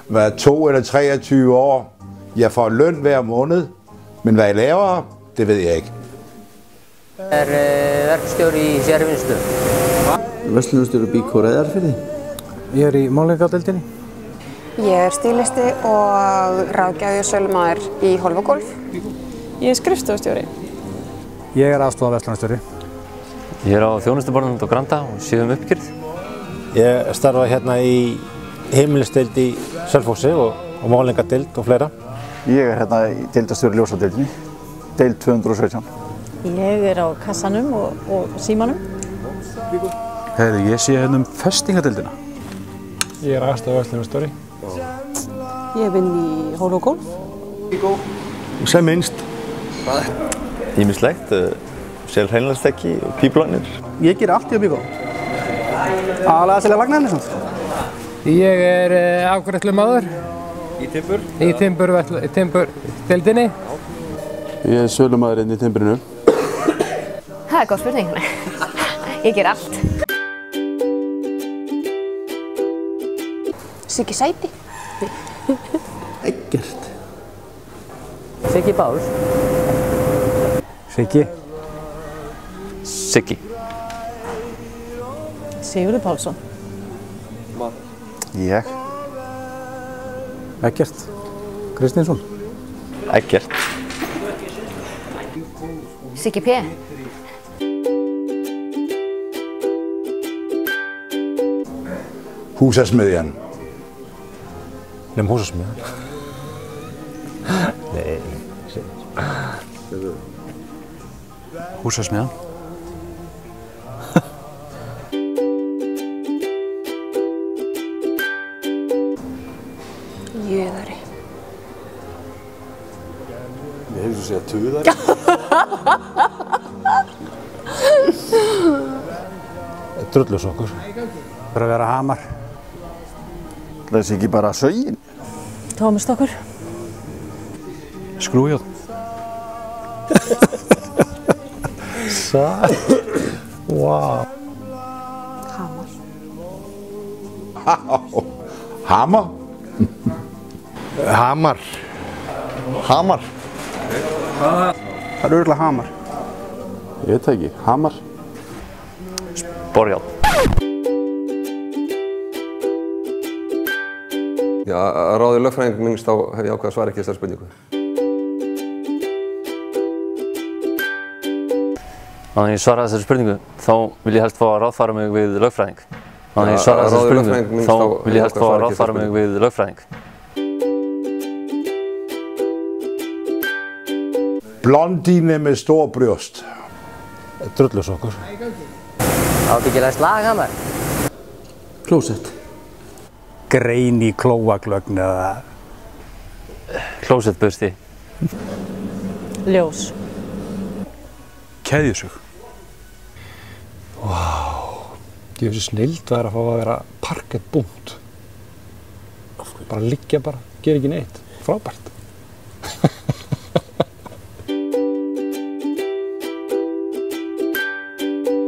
været 2 eller 23 år. Jeg får løn hver måned, men hvad jeg laver, det ved jeg ikke. Verkstjóri í sérvinnslu. Verslunarstjóri BÍK Reyðarfirði. Ég í málningadeildinni. Ég stílisti og ráðgjafi og sölumaður í Holvo Golf. Ég skrifstofustjóri. Ég aðstoðarverslunarstjóri. Ég á þjónustuborðinu á Granda og séum uppgjörð. Ég starfa hérna í heimilisdeild í Selfossi og málningadeild og fleira. Ég hérna í deildastjóri ljósadeildinni, deild 217. Ég á kassanum og símanum. Herri, ég sé hérna festingadeildina. Ég aðstoðarverslunarstjóri. Ég vinn í Holvo Golf. Sem minnst. Ýmislegt, hreinlætistekki og píplanir. Ég ger allt í BÍK. Aðalega að selja vagnarnir samt. Ég afgreiðslumaður. Í timbur? Í timburdeildinni. Ég sölumaðurinn í timbrinu. Það góð spurning. Ég ger allt. Siggi sæti. Ekkert. Siggi Páls. Siggi. Siggi. Sigurður Pálsson. Ég. Eggert Kristinsson. Eggert. Siggi P. Húsasmiðjan. Húsasmiðjan? Nei. Húsasmiðjan. Jöðari. Ég hefði svo segja tuðari. Drullusokkur. Fyrir að vera Hamar. Það sé ekki bara Sögin. Tómastokkur. Skrújón. Wow. Hamar. Hammer? Hamar. Hamar. Það er örugglega Hamar. Ég veit það ekki. Hamar. Borjál. Já, að ráði lögfræðing minnst þá hef ég ákveðið að svara ekki þessari spurningu. Þannig að ég svara þessari spurningu, þá vil ég helst fá að ráðfæra mig við lögfræðing. Þannig að ég svara þessari spurningu, þá vil ég helst fá að ráðfæra mig við lögfræðing. Blondine med stor bryst. Drullusokkur. Ábyggilega slaghamar. Klósett. Grein í klóaglögn eða Klósettbursti. Ljós. Keðjusug. Ég finnst snild að fá að vera parkettbúnt. Bara liggja bara, gera ekki neitt. Frábært.